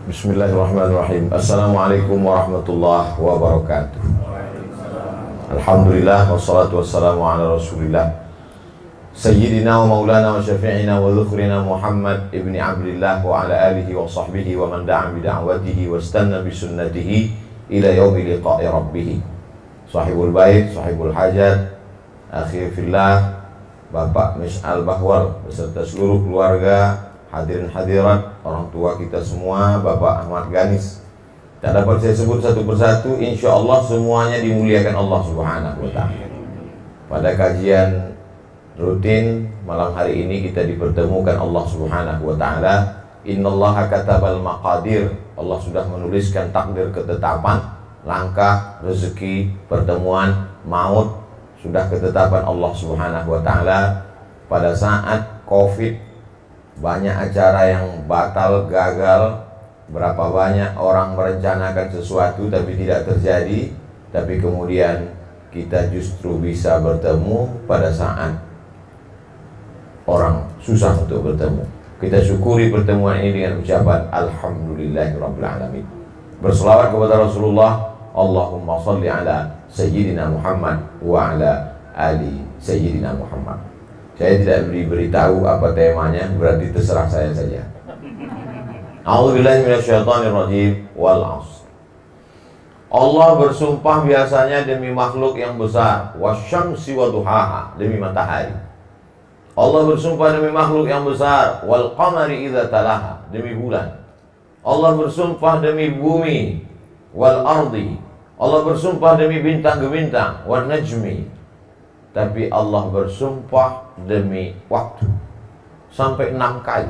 Bismillahirrahmanirrahim. Assalamualaikum warahmatullahi wabarakatuh. Alhamdulillah wassalatu wassalamu ala Rasulillah Sayyidina wa maulana wa syafi'ina wa dhukhrina Muhammad ibni Abdillah wa ala alihi wa sahbihi wa man da'a bi da'watihi wa istanna bi sunnatihi ila yaumi liqa'i rabbih. Sahibul bait, sahibul hajat, akhi fillah, Bapak Mis'al Bahwal beserta seluruh keluarga, hadirin hadirat, orang tua kita semua, Bapak Ahmad Ganis. Tak dapat saya sebut satu persatu, insya Allah semuanya dimuliakan Allah Subhanahu wa ta'ala. Pada kajian rutin malam hari ini kita dipertemukan Allah Subhanahu wa ta'ala. Innallaha katabal maqadir. Allah sudah menuliskan takdir ketetapan, langkah, rezeki, pertemuan, maut, sudah ketetapan Allah Subhanahu wa ta'ala. Pada saat Covid, banyak acara yang batal, gagal. Berapa banyak orang merencanakan sesuatu tapi tidak terjadi. Tapi kemudian kita justru bisa bertemu pada saat orang susah untuk bertemu. Kita syukuri pertemuan ini dengan ucapan Alhamdulillahirrabbilalamin. Berselawat kepada Rasulullah. Allahumma salli ala Sayyidina Muhammad wa ala ali Sayyidina Muhammad. Saya tidak beritahu apa temanya, berarti terserah saya saja. A'udzubillahi minasyaitonirrajim. Wal 'ashr. Allah bersumpah biasanya demi makhluk yang besar, wasyamsi wa duhaha, demi matahari. Allah bersumpah demi makhluk yang besar, wal qamari idza talaha, demi bulan. Allah bersumpah demi bumi, wal ardi. Allah bersumpah demi bintang-bintang, wan najmi. Tapi Allah bersumpah demi waktu sampai 6 kali.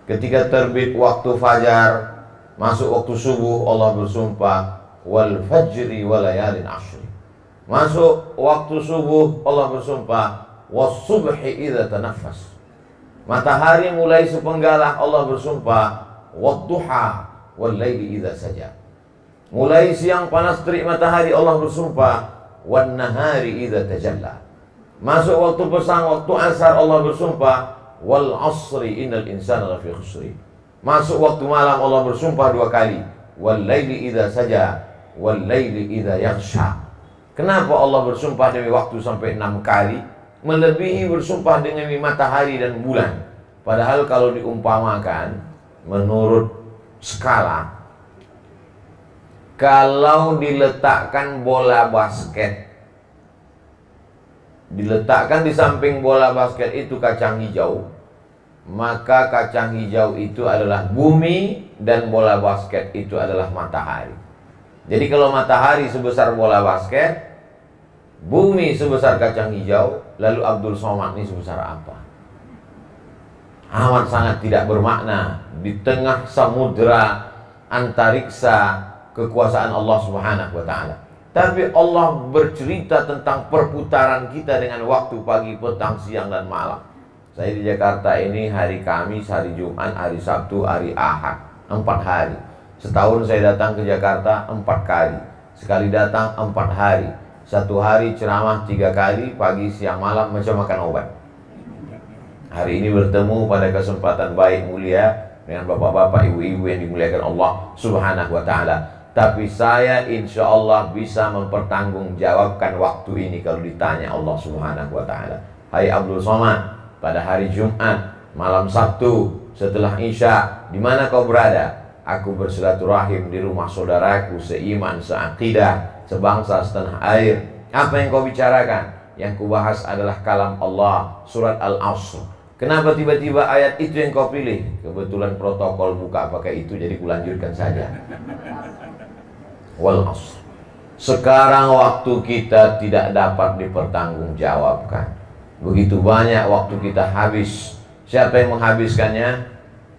Ketika terbit waktu fajar, masuk waktu subuh, Allah bersumpah wal fajri walayalin ashri. Masuk waktu subuh, Allah bersumpah was subhi idza tanaffas. Matahari mulai sepenggalah, Allah bersumpah wad duha wal laili idza saja. Mulai siang panas terik matahari, Allah bersumpah wan nahari idza tajalla. Masuk waktu petang, waktu asar, Allah bersumpah wal asri innal insana lafi khusri. Masuk waktu malam, Allah bersumpah 2 kali wal laili idza saja wal laili idza yaghsha. Kenapa Allah bersumpah demi waktu sampai 6 kali? Melebihi bersumpah dengan matahari dan bulan. Padahal kalau diumpamakan menurut skala, kalau diletakkan bola basket, diletakkan di samping bola basket itu kacang hijau, maka kacang hijau itu adalah bumi dan bola basket itu adalah matahari. Jadi kalau matahari sebesar bola basket, bumi sebesar kacang hijau, lalu Abdul Somad ini sebesar apa? Amat sangat tidak bermakna di tengah samudera antariksa kekuasaan Allah Subhanahu wa ta'ala. Tapi Allah bercerita tentang perputaran kita dengan waktu pagi, petang, siang, dan malam. Saya di Jakarta ini hari Kamis, hari Jumat, hari Sabtu, hari Ahad, 4 hari. Setahun saya datang ke Jakarta 4 kali. Sekali datang 4 hari. 1 hari ceramah 3 kali, pagi, siang, malam, macam makan obat. Hari ini bertemu pada kesempatan baik mulia dengan bapak-bapak, ibu-ibu yang dimuliakan Allah Subhanahu wa ta'ala. Tapi saya insya Allah bisa mempertanggungjawabkan waktu ini kalau ditanya Allah Subhanahu wa ta'ala. Hai Abdul Somad, pada hari Jumat, malam Sabtu, setelah Isya, di mana kau berada? Aku bersilaturahim di rumah saudaraku seiman, seakidah, sebangsa, setanah air. Apa yang kau bicarakan? Yang kubahas adalah kalam Allah, surat Al-Asr. Kenapa tiba-tiba ayat itu yang kau pilih? Kebetulan protokol buka pakai itu, jadi kulanjutkan saja. Wal asr. Sekarang waktu kita tidak dapat dipertanggungjawabkan. Begitu banyak waktu kita habis. Siapa yang menghabiskannya?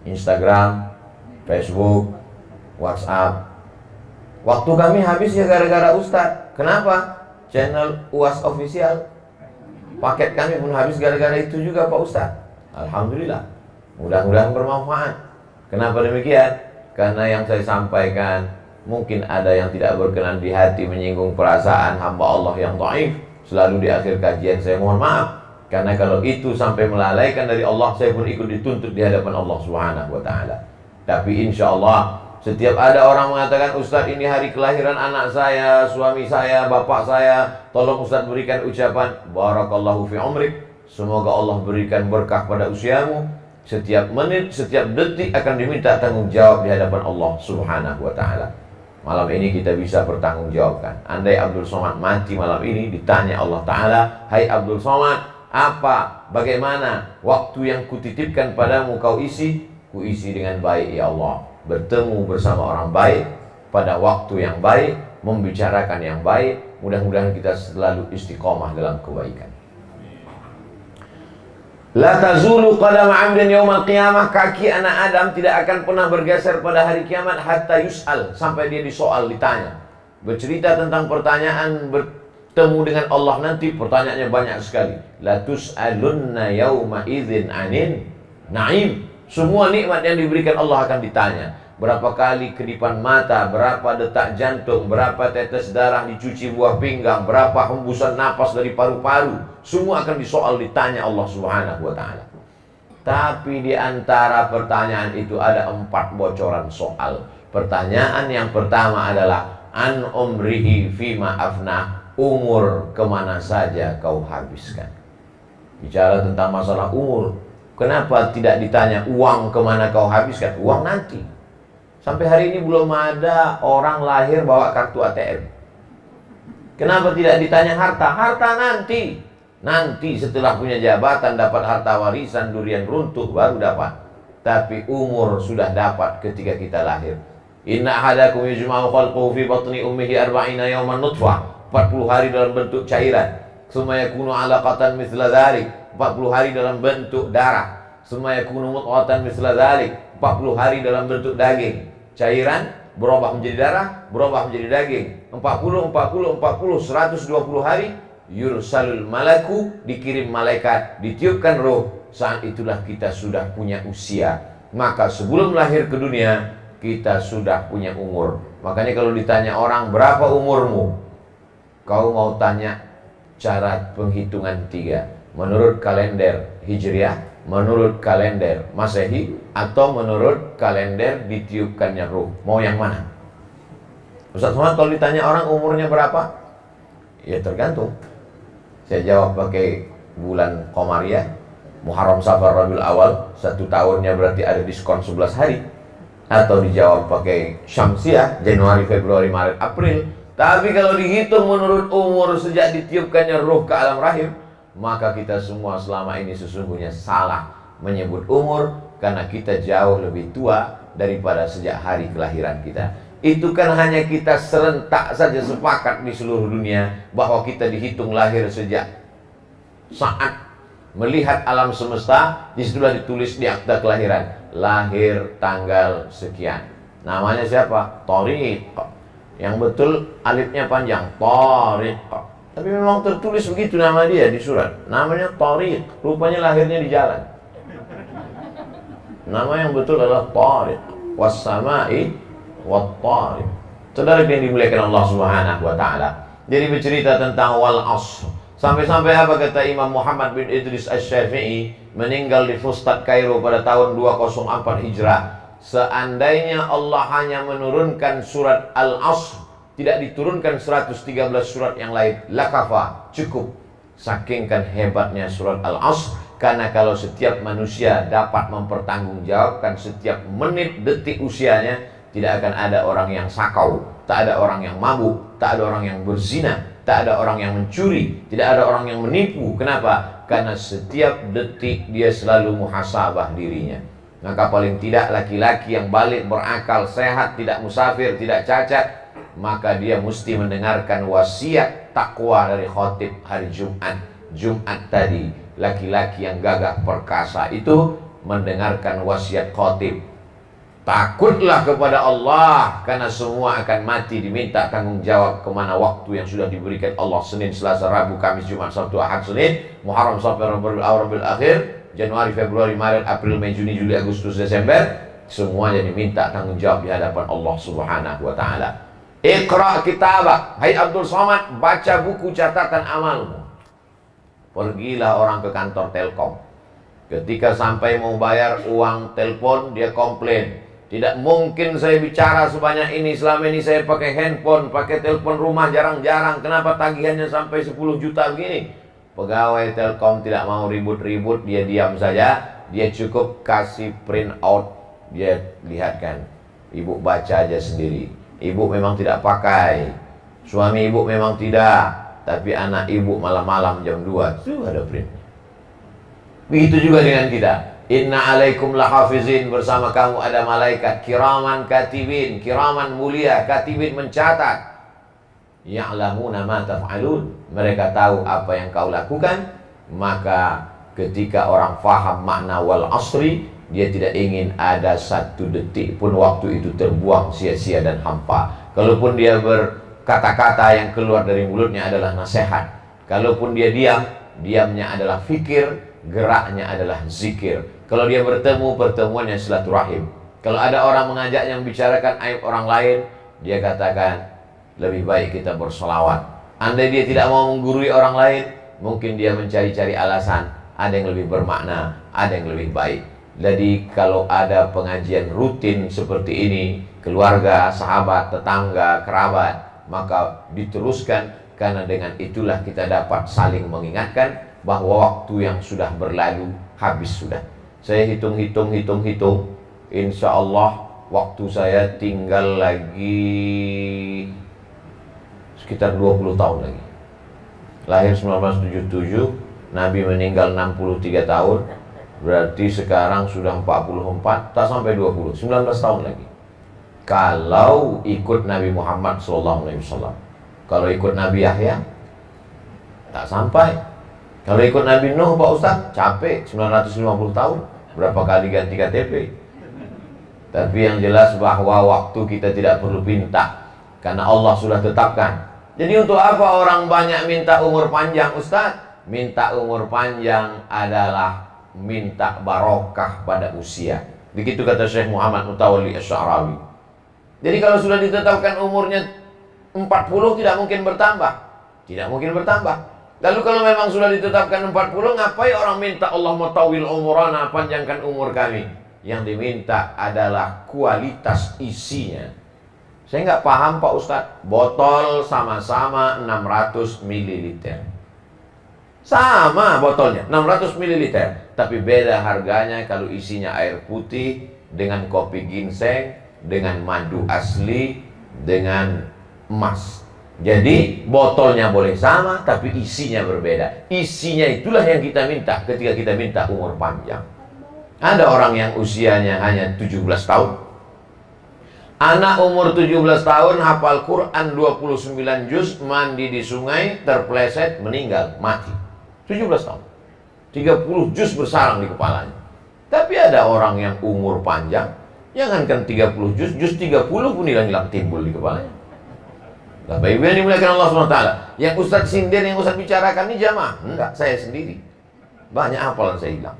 Instagram, Facebook, WhatsApp. Waktu kami habis ya gara-gara Ustadz. Kenapa? Channel UAS Official, paket kami pun habis gara-gara itu juga Pak Ustadz. Alhamdulillah, mudah-mudahan bermanfaat. Kenapa demikian? Karena yang saya sampaikan mungkin ada yang tidak berkenan di hati, menyinggung perasaan hamba Allah yang dhaif. Selalu di akhir kajian saya mohon maaf, karena kalau itu sampai melalaikan dari Allah, saya pun ikut dituntut di hadapan Allah Subhanahu wa ta'ala. Tapi insya Allah Setiap ada orang mengatakan, Ustadz ini hari kelahiran anak saya, suami saya, bapak saya, tolong Ustadz berikan ucapan Barakallahu fi umrik, semoga Allah berikan berkah pada usiamu. Setiap menit, setiap detik akan diminta tanggung jawab di hadapan Allah Subhanahu wa ta'ala. Malam ini kita bisa bertanggung jawabkan. Andai Abdul Somad mati malam ini, ditanya Allah Ta'ala, hai Abdul Somad, apa, bagaimana waktu yang kutitipkan padamu kau isi? Kuisi dengan baik ya Allah. Bertemu bersama orang baik pada waktu yang baik, membicarakan yang baik. Mudah-mudahan kita selalu istiqomah dalam kebaikan. La tazulu qadam 'abdin yaumal qiyamah, kaki anak Adam tidak akan pernah bergeser pada hari kiamat hatta yus'al, sampai dia disoal, ditanya. Bercerita tentang pertanyaan bertemu dengan Allah nanti, pertanyaannya banyak sekali. La tus'alunna yauma idzin 'anin na'im. Semua nikmat yang diberikan Allah akan ditanya. Berapa kali kedipan mata, berapa detak jantung, berapa tetes darah dicuci buah pinggang, berapa hembusan napas dari paru-paru, semua akan disoal, ditanya Allah Subhanahu wa ta'ala. Tapi di antara pertanyaan itu ada 4 bocoran soal. Pertanyaan yang pertama adalah an umrihi fima afna, umur kemana saja kau habiskan. Bicara tentang masalah umur, kenapa tidak ditanya uang kemana kau habiskan? Uang nanti. Sampai hari ini belum ada orang lahir bawa kartu ATM. Kenapa tidak ditanya harta? Harta nanti. Nanti setelah punya jabatan, dapat harta warisan, durian runtuh, baru dapat. Tapi umur sudah dapat ketika kita lahir. Inna ahadakum yujma'u khalquhu fi batni ummihi arba'ina yawman nutfah. 40 hari dalam bentuk cairan. Tsumma yakunu 'alaqatan mithla dzalik. 40 hari dalam bentuk darah. Tsumma yakunu mudghatan mithla dzalik. 40 hari dalam bentuk daging. Cairan berubah menjadi darah, berubah menjadi daging. 40, 120 hari. Yursalul malaku, dikirim malaikat, ditiupkan roh. Saat itulah kita sudah punya usia. Maka sebelum lahir ke dunia, kita sudah punya umur. Makanya kalau ditanya orang, berapa umurmu? Kau mau tanya cara penghitungan 3. Menurut kalender Hijriah, menurut kalender Masehi, atau menurut kalender ditiupkannya ruh. Mau yang mana? Ustaz Somad, kalau ditanya orang umurnya berapa? Ya tergantung. Saya jawab pakai bulan Qamariah, Muharram, Safar, Rabiul Awal, 1 tahunnya berarti ada diskon 11 hari. Atau dijawab pakai Syamsiah, Januari, Februari, Maret, April. Tapi kalau dihitung menurut umur sejak ditiupkannya ruh ke alam rahim, maka kita semua selama ini sesungguhnya salah menyebut umur, karena kita jauh lebih tua daripada sejak hari kelahiran kita. Itu kan hanya kita serentak saja sepakat di seluruh dunia bahwa kita dihitung lahir sejak saat melihat alam semesta. Disitulah ditulis di akta kelahiran, lahir tanggal sekian. Namanya siapa? Thoriq. Yang betul alifnya panjang, Thoriq. Tapi memang tertulis begitu nama dia di surat. Namanya Thoriq. Rupanya lahirnya di jalan. Nama yang betul adalah Thariq. Was-sama'i wat-thariq. Saudara yang dimuliakan Allah Subhanahu wa ta'ala. Jadi bercerita tentang wal asr. Sampai-sampai apa kata Imam Muhammad bin Idris Asy-Syafi'i, meninggal di Fustat Kairo pada tahun 204 Hijrah. Seandainya Allah hanya menurunkan surat Al-Asr, tidak diturunkan 113 surat yang lain, lakafa, cukup. Sakingkan hebatnya surat Al-Asr. Karena kalau setiap manusia dapat mempertanggungjawabkan setiap menit detik usianya, tidak akan ada orang yang sakau, tak ada orang yang mabuk, tak ada orang yang berzina, tak ada orang yang mencuri, tidak ada orang yang menipu. Kenapa? Karena setiap detik dia selalu muhasabah dirinya. Maka paling tidak laki-laki yang balik, berakal, sehat, tidak musafir, tidak cacat, maka dia mesti mendengarkan wasiat takwa dari khotib hari Jumat tadi. Laki-laki yang gagah perkasa itu mendengarkan wasiat khotib. Takutlah kepada Allah, karena semua akan mati, diminta tanggung jawab kemana waktu yang sudah diberikan Allah. Senin, Selasa, Rabu, Kamis, Jumat, Sabtu, Ahad, Senin, Muharram, Safar, Rabiul Awal, Rabiul Akhir, Januari, Februari, Maret, April, Mei, Juni, Juli, Agustus, Desember. Semuanya diminta tanggung jawab di hadapan Allah Subhanahu wa ta'ala. Iqra kitabak, hai Abdul Somad, baca buku catatan amalmu. Pergilah orang ke kantor Telkom. Ketika sampai mau bayar uang telepon, dia komplain, Tidak mungkin saya bicara sebanyak ini. Selama ini saya pakai handphone, pakai telepon rumah jarang-jarang. Kenapa tagihannya sampai 10 juta begini? Pegawai Telkom tidak mau ribut-ribut, dia diam saja. Dia cukup kasih print out, dia lihatkan. Ibu baca aja sendiri. Ibu memang tidak pakai, suami ibu memang tidak, tapi anak ibu malam-malam jam 2 itu ada print. Begitu juga dengan kita. Inna alaikum lahafizin, bersama kamu ada malaikat kiraman katibin, kiraman mulia, katibin mencatat. Ya'lamuna ma taf'alun, mereka tahu apa yang kau lakukan. Maka ketika orang faham makna wal asri, dia tidak ingin ada satu detik pun waktu itu terbuang sia-sia dan hampa. Kalaupun dia berkata-kata yang keluar dari mulutnya adalah nasihat, kalaupun dia diam, diamnya adalah fikir, geraknya adalah zikir. Kalau dia bertemu, pertemuannya silaturahim. Kalau ada orang mengajaknya membicarakan aib orang lain, dia katakan lebih baik kita bersolawat. Andai dia tidak mau menggurui orang lain, mungkin dia mencari-cari alasan. Ada yang lebih bermakna, ada yang lebih baik. Jadi kalau ada pengajian rutin seperti ini, keluarga, sahabat, tetangga, kerabat, maka diteruskan. Karena dengan itulah kita dapat saling mengingatkan bahwa waktu yang sudah berlalu habis sudah. Saya hitung, insya Allah waktu saya tinggal lagi sekitar 20 tahun lagi. Lahir 1977, Nabi meninggal 63 tahun, berarti sekarang sudah 44, tak sampai 20, 19 tahun lagi. Kalau ikut Nabi Muhammad SAW. Kalau ikut Nabi Yahya, tak sampai. Kalau ikut Nabi Nuh, Pak Ustaz, capek, 950 tahun. Berapa kali ganti KTP. Tapi yang jelas bahwa waktu kita tidak perlu minta, karena Allah sudah tetapkan. Jadi untuk apa orang banyak minta umur panjang, Ustaz? Minta umur panjang adalah minta barokah pada usia. Begitu kata Syekh Muhammad Mutawalli Asy-Sya'rawi. Jadi kalau sudah ditetapkan umurnya 40, tidak mungkin bertambah. Tidak mungkin bertambah. Lalu kalau memang sudah ditetapkan 40, ngapain orang minta Allah matawil umurana, panjangkan umur kami? Yang diminta adalah kualitas isinya. Saya nggak paham Pak Ustadz, botol sama-sama 600 ml. Sama botolnya, 600 ml. Tapi beda harganya kalau isinya air putih, dengan kopi ginseng, dengan madu asli, dengan emas. Jadi botolnya boleh sama, tapi isinya berbeda. Isinya itulah yang kita minta ketika kita minta umur panjang. Ada orang yang usianya hanya 17 tahun. Anak umur 17 tahun hafal Quran 29 juz, mandi di sungai, terpleset, meninggal, mati. 17 tahun. 30 juz bersarang di kepalanya. Tapi ada orang yang umur panjang, jangankan 30 juz, juz 30 pun hilang-hilang timbul di kepalanya. Bapak Ibu yang dimuliakan Allah SWT, yang Ustadz sindir, yang Ustadz bicarakan ini jamaah? Enggak, saya sendiri. Banyak hafalan saya hilang.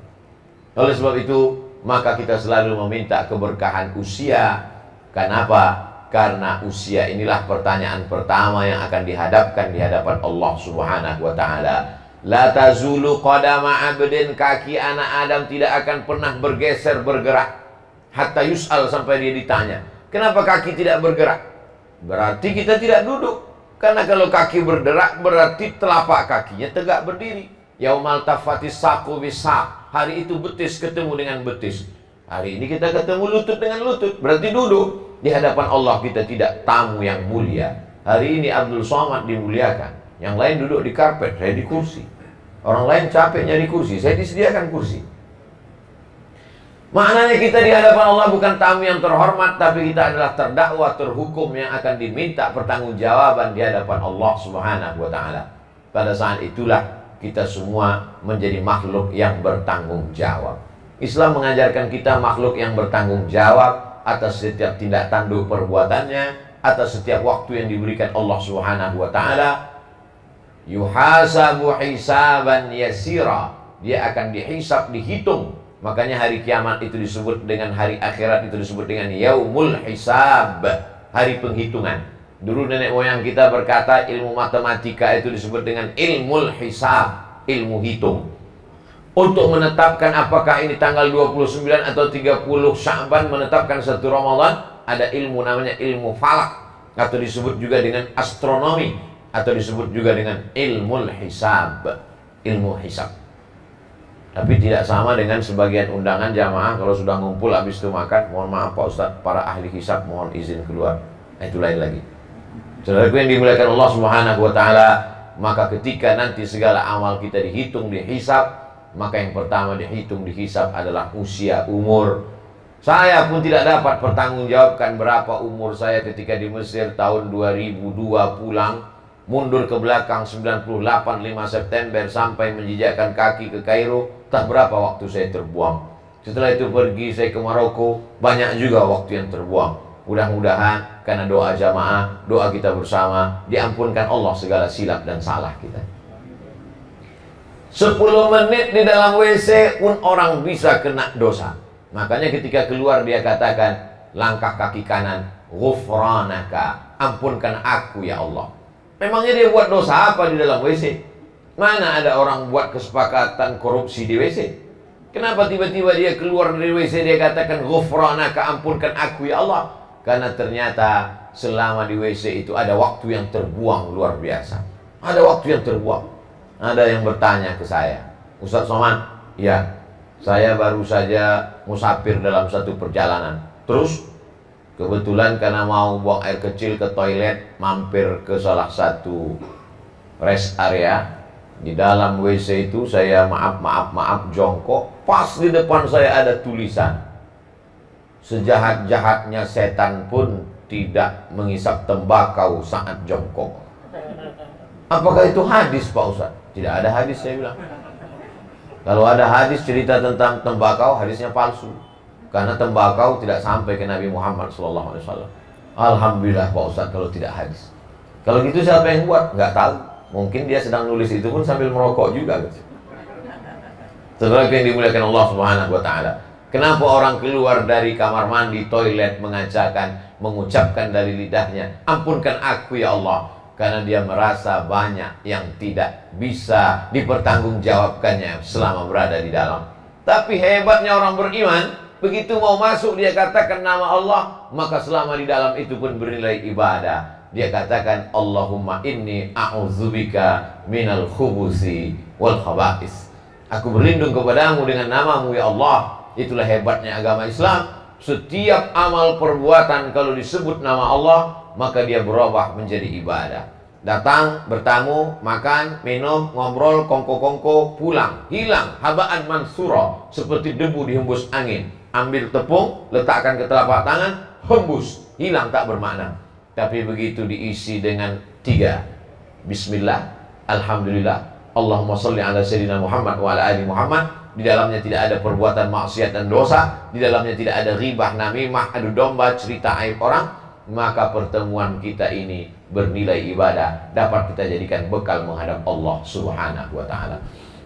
Oleh sebab itu, maka kita selalu meminta keberkahan usia. Kenapa? Karena usia inilah pertanyaan pertama yang akan dihadapkan di hadapan Allah Subhanahu wa Ta'ala. La tazulu qadama abdin, kaki anak Adam tidak akan pernah bergeser, bergerak. Hatta yus'al, sampai dia ditanya, kenapa kaki tidak bergerak? Berarti kita tidak duduk. Karena kalau kaki bergerak, berarti telapak kakinya tegak berdiri. Yaumal tafatis saqu bisaq, hari itu betis ketemu dengan betis. Hari ini kita ketemu lutut dengan lutut, berarti duduk. Di hadapan Allah kita tidak tamu yang mulia. Hari ini Abdul Somad dimuliakan, yang lain duduk di karpet, saya di kursi. Orang lain capek nyari kursi, saya disediakan kursi. Maknanya kita di hadapan Allah bukan tamu yang terhormat, tapi kita adalah terdakwa, terhukum yang akan diminta pertanggungjawaban di hadapan Allah Subhanahu wa Ta'ala. Pada saat itulah kita semua menjadi makhluk yang bertanggung jawab. Islam mengajarkan kita makhluk yang bertanggung jawab atas setiap tindak tanduk perbuatannya, atas setiap waktu yang diberikan Allah Subhanahu wa Ta'ala. Yuhasabu hisaban yasira, dia akan dihisab, dihitung. Makanya hari kiamat itu disebut dengan hari akhirat, itu disebut dengan yaumul hisab, hari penghitungan. Dulu nenek moyang kita berkata ilmu matematika itu disebut dengan ilmul hisab, ilmu hitung. untuk menetapkan apakah ini tanggal 29 atau 30 Sya'ban, menetapkan satu Ramadan, ada ilmu namanya ilmu falak, atau disebut juga dengan astronomi, atau disebut juga dengan ilmu hisab, ilmu hisab. Tapi tidak sama dengan sebagian undangan jamaah kalau sudah ngumpul habis itu makan, mohon maaf Pak Ustaz, para ahli hisab mohon izin keluar. Itu lain lagi. Saudaraku yang dimuliakan Allah Subhanahu wa taala, maka ketika nanti segala amal kita dihitung, dihisab, maka yang pertama dihitung, dihisab adalah usia, umur. Saya pun tidak dapat pertanggungjawabkan berapa umur saya ketika di Mesir tahun 2002 pulang, mundur ke belakang 98 5 September sampai menjejakkan kaki ke Kairo, tak berapa waktu saya terbuang. Setelah itu pergi saya ke Maroko, banyak juga waktu yang terbuang. Mudah-mudahan karena doa jamaah, doa kita bersama, diampunkan Allah segala silap dan salah kita. 10 menit di dalam WC pun orang bisa kena dosa. Makanya ketika keluar dia katakan, langkah kaki kanan, ghufranaka, ampunkan aku ya Allah. Memangnya dia buat dosa apa di dalam WC? Mana ada orang buat kesepakatan korupsi di WC? Kenapa tiba-tiba dia keluar dari WC dia katakan ghufranaka, ampunkan aku ya Allah? Karena ternyata selama di WC itu ada waktu yang terbuang luar biasa. Ada waktu yang terbuang. Ada yang bertanya ke saya, Ustaz Somad, ya, saya baru saja musafir dalam satu perjalanan. Terus kebetulan karena mau buang air kecil ke toilet, mampir ke salah satu rest area. Di dalam WC itu saya maaf jongkok. Pas di depan saya ada tulisan, sejahat-jahatnya setan pun tidak mengisap tembakau saat jongkok. Apakah itu hadis Pak Ustaz? Tidak ada hadis, saya bilang. Kalau ada hadis cerita tentang tembakau, hadisnya palsu. Karena tembakau tidak sampai ke Nabi Muhammad SAW. Alhamdulillah Pak Ustaz kalau tidak hadis. Kalau gitu siapa yang buat? Nggak tahu. Mungkin dia sedang nulis itu pun sambil merokok juga gitu. Saudara yang dimuliakan Allah Subhanahu wa taala. Kenapa orang keluar dari kamar mandi, toilet mengucapkan dari lidahnya, ampunkan aku ya Allah. Karena dia merasa banyak yang tidak bisa dipertanggungjawabkannya selama berada di dalam. Tapi hebatnya orang beriman, begitu mau masuk dia katakan nama Allah, maka selama di dalam itu pun bernilai ibadah. Dia katakan Allahumma inni a'udzubika minal khubusi wal khaba'is. Aku berlindung kepadamu dengan namamu ya Allah. Itulah hebatnya agama Islam. Setiap amal perbuatan kalau disebut nama Allah, maka dia berubah menjadi ibadah. Datang, bertamu, makan, minum, ngobrol, kongko-kongko, pulang, hilang, habaan mansura, seperti debu dihembus angin. Ambil tepung, letakkan ke telapak tangan, hembus, hilang, tak bermakna. Tapi begitu diisi dengan 3 Bismillah, Alhamdulillah, Allahumma salli ala Sayyidina Muhammad wa ala ali Muhammad. Di dalamnya tidak ada perbuatan maksiat dan dosa, di dalamnya tidak ada ghibah, namimah, adu domba, cerita aib orang, maka pertemuan kita ini bernilai ibadah, dapat kita jadikan bekal menghadap Allah Subhanahu wa taala.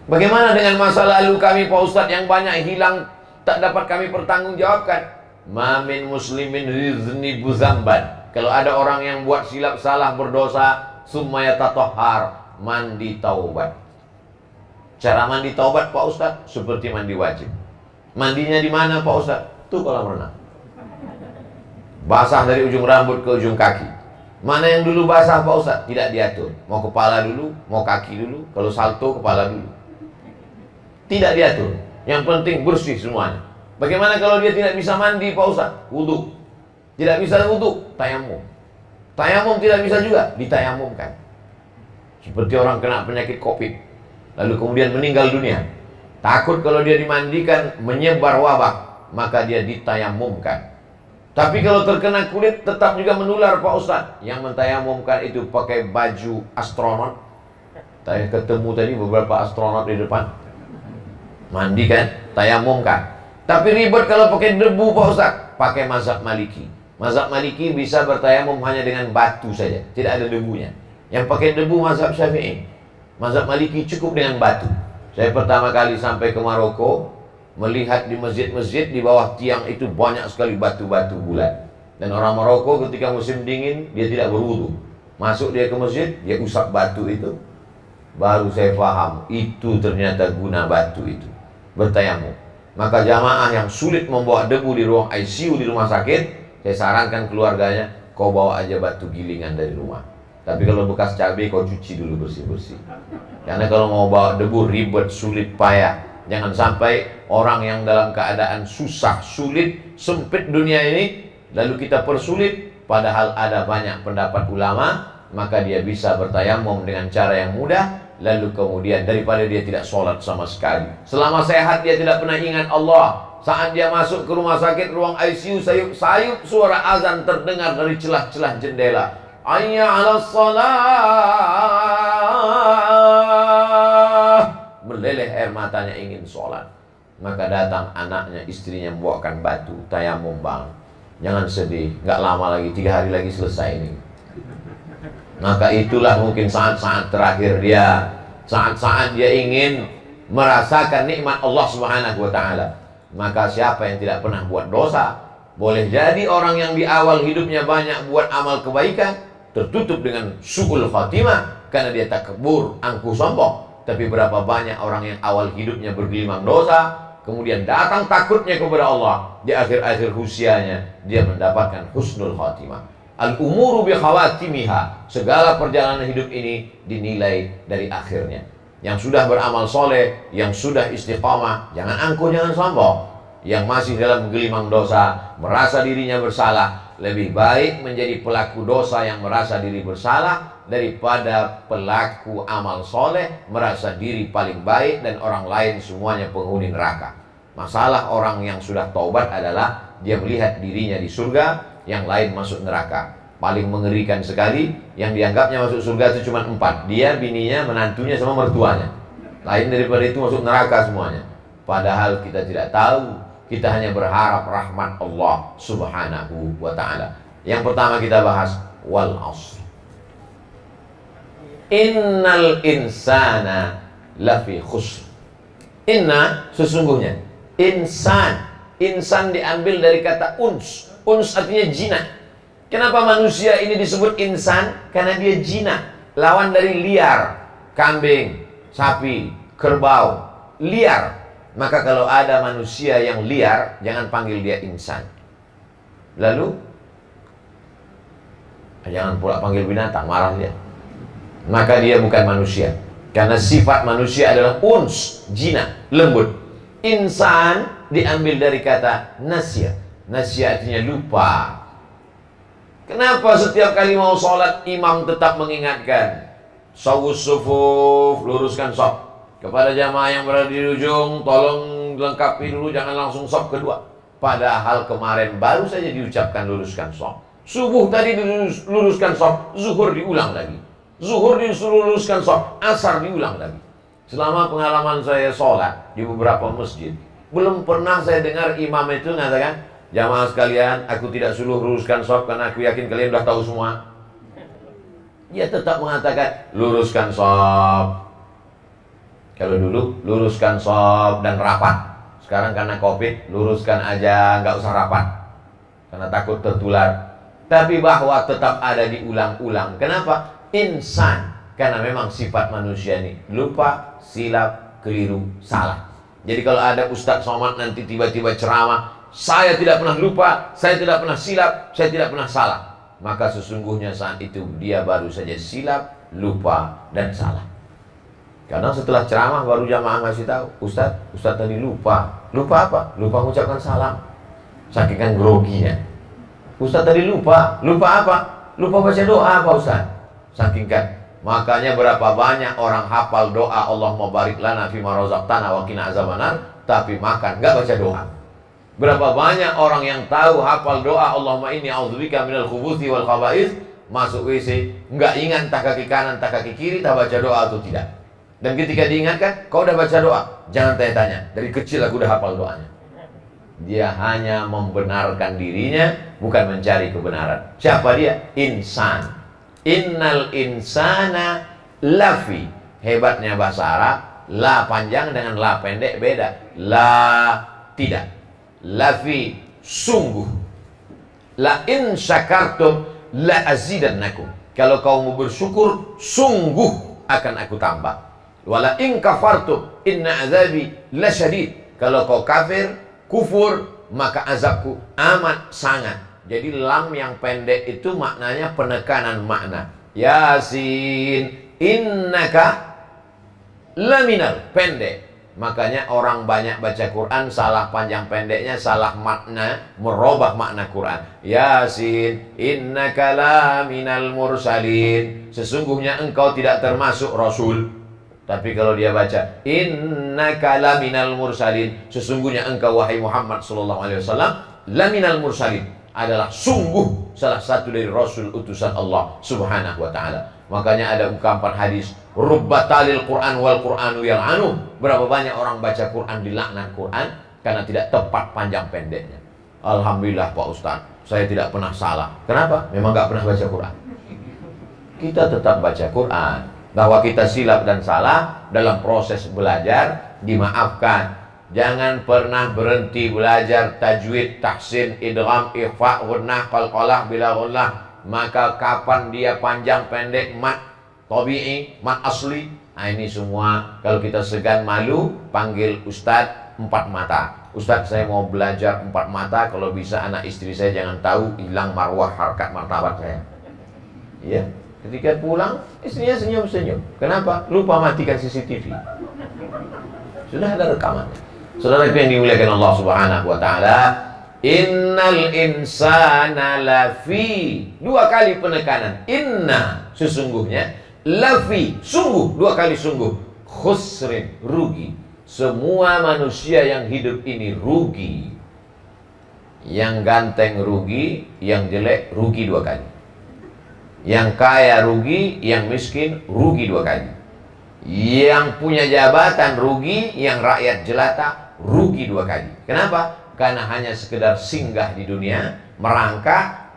Bagaimana dengan masa lalu kami Pak Ustadz yang banyak hilang, tak dapat kami pertanggungjawabkan? Ma min muslimin rizni buzamban. Kalau ada orang yang buat silap salah berdosa, summa yatatahhar, mandi taubat. Cara mandi taubat Pak Ustadz seperti mandi wajib. Mandinya di mana Pak Ustadz? Tuh kolam renang. Basah dari ujung rambut ke ujung kaki. Mana yang dulu basah Pak Ustadz? Tidak diatur. Mau kepala dulu, mau kaki dulu. Kalau salto kepala dulu. Tidak diatur. Yang penting bersih semuanya. Bagaimana kalau dia tidak bisa mandi Pak Ustadz? Wudu. Tidak bisa wudu, tayamum. Tayamum tidak bisa juga, ditayamumkan. Seperti orang kena penyakit COVID, lalu kemudian meninggal dunia. Takut kalau dia dimandikan menyebar wabah, maka dia ditayamumkan. Tapi kalau terkena kulit tetap juga menular Pak Ustadz. Yang mentayamumkan itu pakai baju astronot. Saya ketemu tadi beberapa astronot di depan. Mandikan, tayamumkan. Tapi ribet kalau pakai debu Pak Ustadz. Pakai mazhab Maliki. Mazhab Maliki bisa bertayamum hanya dengan batu saja, tidak ada debunya. Yang pakai debu mazhab Syafi'i. Mazhab Maliki cukup dengan batu. Saya pertama kali sampai ke Maroko, melihat di masjid-masjid di bawah tiang itu banyak sekali batu-batu bulat. Dan orang Maroko ketika musim dingin dia tidak berwudu. Masuk dia ke masjid, dia usap batu itu. Baru saya paham, itu ternyata guna batu itu. bertayamum. Maka jamaah yang sulit membawa debu di ruang ICU di rumah sakit, saya sarankan keluarganya, kau bawa aja batu gilingan dari rumah. Tapi kalau bekas cabai kau cuci dulu bersih-bersih. Karena kalau mau bawa debu ribet, sulit, payah. Jangan sampai orang yang dalam keadaan susah, sulit, sempit dunia ini, lalu kita persulit, padahal ada banyak pendapat ulama, maka dia bisa bertayamum dengan cara yang mudah. Lalu kemudian daripada dia tidak sholat sama sekali, selama sehat dia tidak pernah ingat Allah. Saat dia masuk ke rumah sakit, ruang ICU, sayup-sayup suara azan terdengar dari celah-celah jendela. Hayya 'alas shalah. Meleleh air matanya ingin sholat. Maka datang anaknya, istrinya membawakan batu, tayamum bang. Jangan sedih, nggak lama lagi, 3 hari lagi selesai ini. Maka itulah mungkin saat-saat terakhir dia, saat-saat dia ingin merasakan nikmat Allah Subhanahu wa ta'ala. Maka siapa yang tidak pernah buat dosa, boleh jadi orang yang di awal hidupnya banyak buat amal kebaikan, tertutup dengan su'ul khatimah karena dia takabur, angkuh, sombong. Tapi berapa banyak orang yang awal hidupnya bergelimang dosa, kemudian datang takutnya kepada Allah, di akhir-akhir usianya dia mendapatkan husnul khatimah. Al-umuru bi khawatimiha, segala perjalanan hidup ini dinilai dari akhirnya. Yang sudah beramal soleh, yang sudah istiqamah, jangan angkuh, jangan sombong. Yang masih dalam gelimang dosa, merasa dirinya bersalah, lebih baik menjadi pelaku dosa yang merasa diri bersalah daripada pelaku amal soleh merasa diri paling baik dan orang lain semuanya penghuni neraka. Masalah orang yang sudah taubat adalah dia melihat dirinya di surga, yang lain masuk neraka. Paling mengerikan sekali, yang dianggapnya masuk surga itu cuma 4. Dia, bininya, menantunya, sama mertuanya. Lain daripada itu masuk neraka semuanya. Padahal kita tidak tahu, kita hanya berharap rahmat Allah Subhanahu wa ta'ala. Yang pertama kita bahas wal asr. Innal insana lafi khusr. Inna, sesungguhnya. Insan diambil dari kata uns. Uns artinya jinak. Kenapa manusia ini disebut insan? Karena dia jinak, lawan dari liar. Kambing, sapi, kerbau, liar. Maka kalau ada manusia yang liar, jangan panggil dia insan. Lalu jangan pula panggil binatang, marah dia. Maka dia bukan manusia. Karena sifat manusia adalah uns, jinak, lembut. Insan diambil dari kata nasya. Nasya artinya lupa. Kenapa setiap kali mau sholat imam tetap mengingatkan, sawus sufuf, luruskan shaf. Kepada jamaah yang berada di ujung, tolong lengkapi dulu, jangan langsung shaf kedua. Padahal kemarin baru saja diucapkan luruskan shaf. Subuh tadi diluruskan shaf, zuhur diulang lagi. Zuhur disuruh luruskan shaf, asar diulang lagi. Selama pengalaman saya sholat di beberapa masjid, belum pernah saya dengar imam itu mengatakan, jamaah sekalian, aku tidak suruh luruskan shaf karena aku yakin kalian sudah tahu semua. Dia tetap mengatakan luruskan shaf. Kalau dulu luruskan shaf dan rapat. Sekarang karena Covid, luruskan aja, nggak usah rapat karena takut tertular. Tapi bahwa tetap ada diulang-ulang. Kenapa? Insan, karena memang sifat manusia ini lupa, silap, keliru, salah. Jadi kalau ada Ustadz Somad nanti tiba-tiba ceramah, saya tidak pernah lupa, saya tidak pernah silap, saya tidak pernah salah, maka sesungguhnya saat itu dia baru saja silap, lupa, dan salah. Karena setelah ceramah baru jamaah ngasih tahu, Ustadz tadi lupa. Lupa apa? Lupa mengucapkan salam. Saking kan groginya. Ustadz tadi lupa. Lupa apa? Lupa baca doa apa Ustadz? Saking kan. Makanya berapa banyak orang hafal doa Allahumma barik lana fima razaqtana wa qina azabannar, tapi makan nggak baca doa. Berapa banyak orang yang tahu hafal doa Allahumma inni a'udzubika minal khubuthi wal khaba'ith, masuk WC nggak ingat entah kaki kanan entah kaki kiri, tak baca doa atau tidak. Dan ketika diingatkan, kau udah baca doa? Jangan tanya-tanya, dari kecil aku udah hafal doanya. Dia hanya membenarkan dirinya, bukan mencari kebenaran. Siapa dia? Insan. Innal insana lafi. Hebatnya bahasa Arab, la panjang dengan la pendek beda. La tidak. Lafi sungguh. La in syakartum la azidannakum. Kalau kau mau bersyukur, sungguh akan aku tambah. Wala in kafartum inna azabi lasyadid. Kalau kau kafir, kufur, maka azabku amat sangat. Jadi lam yang pendek itu maknanya penekanan makna. Yasin, innaka laminal, pendek. Makanya orang banyak baca Quran salah panjang pendeknya, salah makna, merubah makna Quran. Yasin, innaka laminal mursalin, sesungguhnya engkau tidak termasuk rasul. Tapi kalau dia baca innaka laminal mursalin, sesungguhnya engkau wahai Muhammad sallallahu alaihi wasallam laminal mursalin, adalah sungguh salah satu dari rasul utusan Allah subhanahu wa ta'ala. Makanya ada ungkapan hadis, rubbatalil Quran wal Quranu yang anu, berapa banyak orang baca Quran dilaknat Quran karena tidak tepat panjang pendeknya. Alhamdulillah Pak Ustaz, saya tidak pernah salah. Kenapa? Memang gak pernah baca Quran. Kita tetap baca Quran. Bahwa kita silap dan salah dalam proses belajar dimaafkan. Jangan pernah berhenti belajar tajwid, tahsin, idgham, ikhfa, ghunnah, qalqalah, bila ghunnah. Maka kapan dia panjang pendek, mat tabi'i, mat asli. Nah ini semua kalau kita segan malu, panggil Ustadz 4 mata. Ustadz, saya mau belajar 4 mata. Kalau bisa anak istri saya jangan tahu, hilang marwah harkat martabat saya. Iya. Ketika pulang, istrinya senyum-senyum. Kenapa? Lupa matikan CCTV. Sudah ada rekamannya. Saudara yang dimuliakan Allah subhanahu wa ta'ala, innal insana lafi, 2 kali penekanan. Inna, sesungguhnya. Lafi, sungguh, 2 kali sungguh. Khusrin, rugi. Semua manusia yang hidup ini rugi. Yang ganteng rugi, yang jelek rugi 2 kali. Yang kaya rugi, yang miskin rugi 2 kali. Yang punya jabatan rugi, yang rakyat jelata rugi 2 kali. Kenapa? Karena hanya sekedar singgah di dunia, merangkak,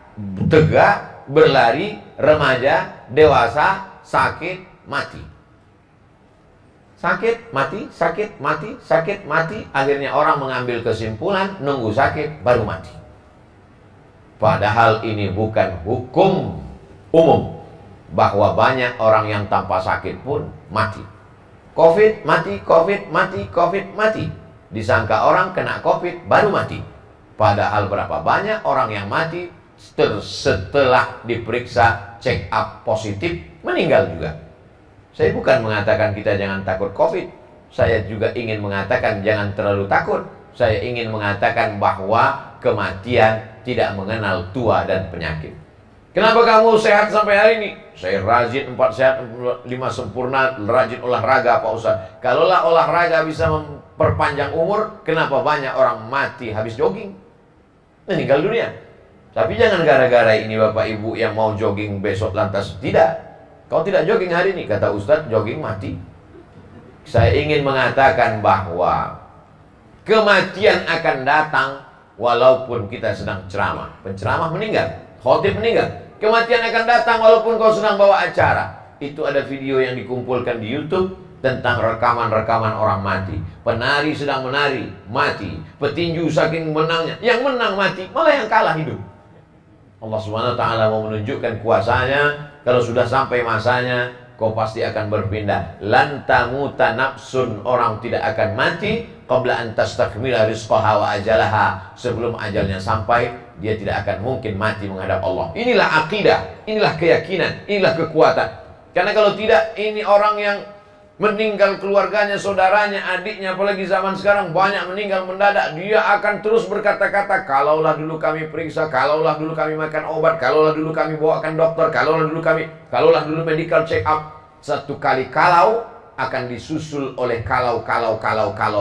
tegak, berlari, remaja, dewasa, sakit, mati. Sakit, mati, sakit, mati, sakit, mati. Akhirnya orang mengambil kesimpulan, nunggu sakit, baru mati. Padahal ini bukan hukum umum, bahwa banyak orang yang tanpa sakit pun mati. Covid mati, Covid mati, Covid mati. Disangka orang kena Covid baru mati. Padahal berapa banyak orang yang mati setelah diperiksa check up positif meninggal juga. Saya bukan mengatakan kita jangan takut Covid. Saya juga ingin mengatakan jangan terlalu takut. Saya ingin mengatakan bahwa kematian tidak mengenal tua dan penyakit. Kenapa kamu sehat sampai hari ini? Saya rajin 4 sehat, 5 sempurna, rajin olahraga Pak Ustaz. Kalaulah olahraga bisa memperpanjang umur, kenapa banyak orang mati habis jogging? Meninggal dunia. Tapi jangan gara-gara ini Bapak Ibu yang mau jogging besok lantas tidak. Kau tidak jogging hari ini, kata Ustaz, jogging mati. Saya ingin mengatakan bahwa kematian akan datang walaupun kita sedang ceramah. Penceramah meninggal, khotib meninggal. Kematian akan datang walaupun kau sedang bawa acara. Itu ada video yang dikumpulkan di YouTube tentang rekaman-rekaman orang mati. Penari sedang menari, mati. Petinju saking menangnya, yang menang mati, malah yang kalah hidup. Allah Subhanahu wa ta'ala mau menunjukkan kuasanya. Kalau sudah sampai masanya, kau pasti akan berpindah. Lan tamuta nafsun, orang tidak akan mati qabla an tastakmila rizqaha wa ajalaha, sebelum ajalnya sampai, dia tidak akan mungkin mati menghadap Allah. Inilah akidah, inilah keyakinan, inilah kekuatan. Karena kalau tidak, ini orang yang meninggal keluarganya, saudaranya, adiknya, apalagi zaman sekarang banyak meninggal mendadak, dia akan terus berkata-kata, kalaulah dulu kami periksa, kalaulah dulu kami makan obat, kalaulah dulu kami bawakan dokter, kalaulah dulu medical check up. Satu kali kalau akan disusul oleh kalau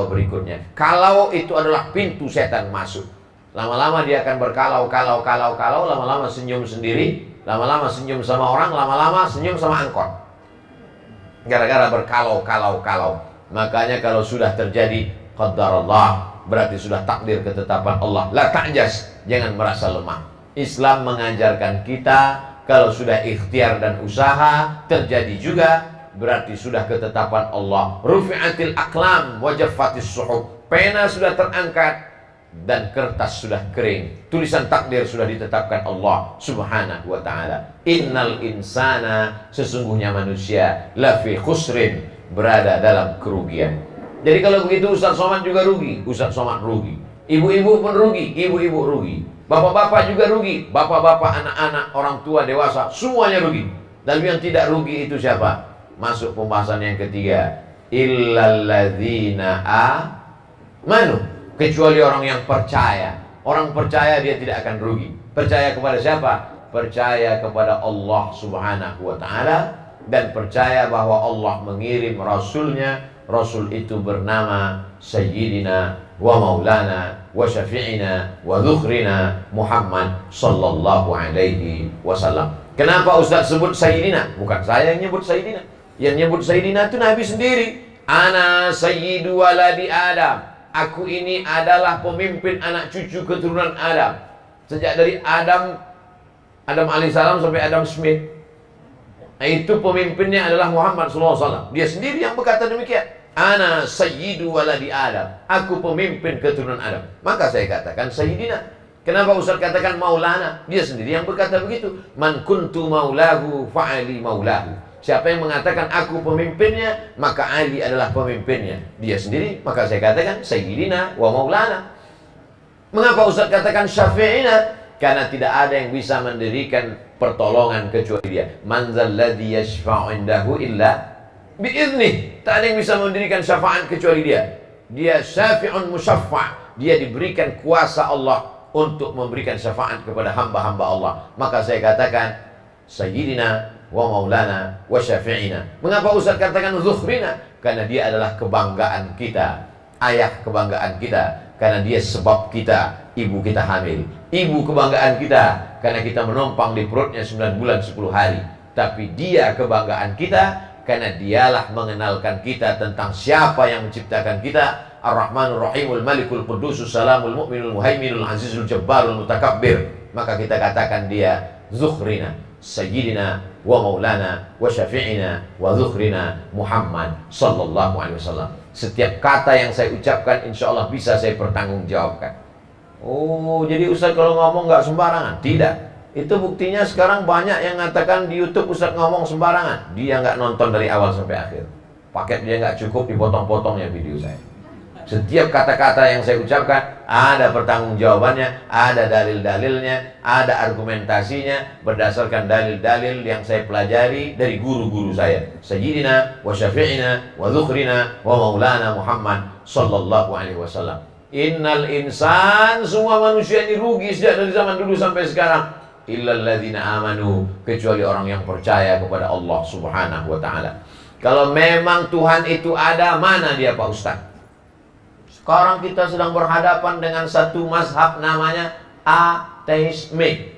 berikutnya. Kalau itu adalah pintu setan masuk. Lama-lama dia akan berkalau, lama-lama senyum sendiri, lama-lama senyum sama orang, lama-lama senyum sama angkot. Gara-gara berkalau. Makanya kalau sudah terjadi qadarullah, berarti sudah takdir ketetapan Allah. La ta'jas, jangan merasa lemah. Islam mengajarkan kita kalau sudah ikhtiar dan usaha terjadi juga, berarti sudah ketetapan Allah. Rufi'atil aqlam wa jaffatis suhuf, pena sudah terangkat dan kertas sudah kering. Tulisan takdir sudah ditetapkan Allah Subhanahu wa ta'ala. Innal insana, sesungguhnya manusia, lafi khusrin, berada dalam kerugian. Jadi kalau begitu Ustaz Somad juga rugi, Ustaz Somad rugi. Ibu-ibu pun rugi, ibu-ibu rugi. Bapak-bapak juga rugi, bapak-bapak, anak-anak, orang tua, dewasa, semuanya rugi. Lalu yang tidak rugi itu siapa? Masuk pembahasan yang ketiga. Illalladzina amanu, kecuali orang yang percaya. Orang percaya dia tidak akan rugi. Percaya kepada siapa? Percaya kepada Allah Subhanahu wa ta'ala, dan percaya bahwa Allah mengirim Rasulnya. Rasul itu bernama Sayyidina wa Maulana wa Syafi'ina wa Dhukhrina Muhammad sallallahu alaihi wasallam. Kenapa Ustaz sebut Sayyidina? Bukan saya yang nyebut Sayyidina. Yang nyebut Sayyidina itu Nabi sendiri. Ana sayyidu waladi Adam. Aku ini adalah pemimpin anak cucu keturunan Adam. Sejak dari Adam alaihissalam sampai Adam Smith, itu pemimpinnya adalah Muhammad SAW. Dia sendiri yang berkata demikian. Ana sayyidu waladi Adam. Aku pemimpin keturunan Adam. Maka saya katakan Sayyidina. Kenapa Ustaz katakan Maulana? Dia sendiri yang berkata begitu. Man kuntu maulahu fa'ali maulahu. Siapa yang mengatakan aku pemimpinnya, maka Ali adalah pemimpinnya. Dia sendiri, maka saya katakan Sayyidina wa Maulana. Mengapa Ustaz katakan Syafi'ina? Karena tidak ada yang bisa mendirikan pertolongan kecuali dia. Man zalladzi yashfa'u indahu illa bi'idnih. Tak ada yang bisa mendirikan syafaat kecuali dia. Dia syafi'un musyaffa'. Dia diberikan kuasa Allah untuk memberikan syafaat kepada hamba-hamba Allah. Maka saya katakan Sayyidina wa Maulana wa Syafi'ina. Mengapa Ustaz katakan Dhukhrina? Karena dia adalah kebanggaan kita, ayah kebanggaan kita. Karena dia sebab kita, ibu kita hamil. Ibu kebanggaan kita karena kita menumpang di perutnya 9 bulan 10 hari. Tapi dia kebanggaan kita karena dialah mengenalkan kita tentang siapa yang menciptakan kita. Ar-Rahmanur Rahimul Malikul Qudusus Salamul Mu'minul Muhaiminul Azizul Jabbarul Mutakabbir. Maka kita katakan dia Dhukhrina, Sayyidina wa Maulana wa Syafi'ina wa Dhukhrina Muhammad sallallahu alaihi wasallam. Setiap kata yang saya ucapkan insya Allah bisa saya pertanggungjawabkan. Oh, jadi Ustaz kalau ngomong nggak sembarangan? Tidak. Itu buktinya sekarang banyak yang mengatakan di YouTube Ustaz ngomong sembarangan. Dia nggak nonton dari awal sampai akhir. Paket dia nggak cukup, dipotong-potongnya video saya. Setiap kata-kata yang saya ucapkan ada pertanggungjawabannya, ada dalil-dalilnya, ada argumentasinya berdasarkan dalil-dalil yang saya pelajari dari guru-guru saya. Sayyidina wa Syafi'ina wa Dhukhrina wa Maulana Muhammad sallallahu alaihi wasallam. Innal insan, semua manusia ini rugi sejak dari zaman dulu sampai sekarang. Illal ladzina amanu, kecuali orang yang percaya kepada Allah Subhanahu wa ta'ala. Kalau memang Tuhan itu ada, mana dia Pak Ustaz? Sekarang kita sedang berhadapan dengan satu mazhab namanya ateisme.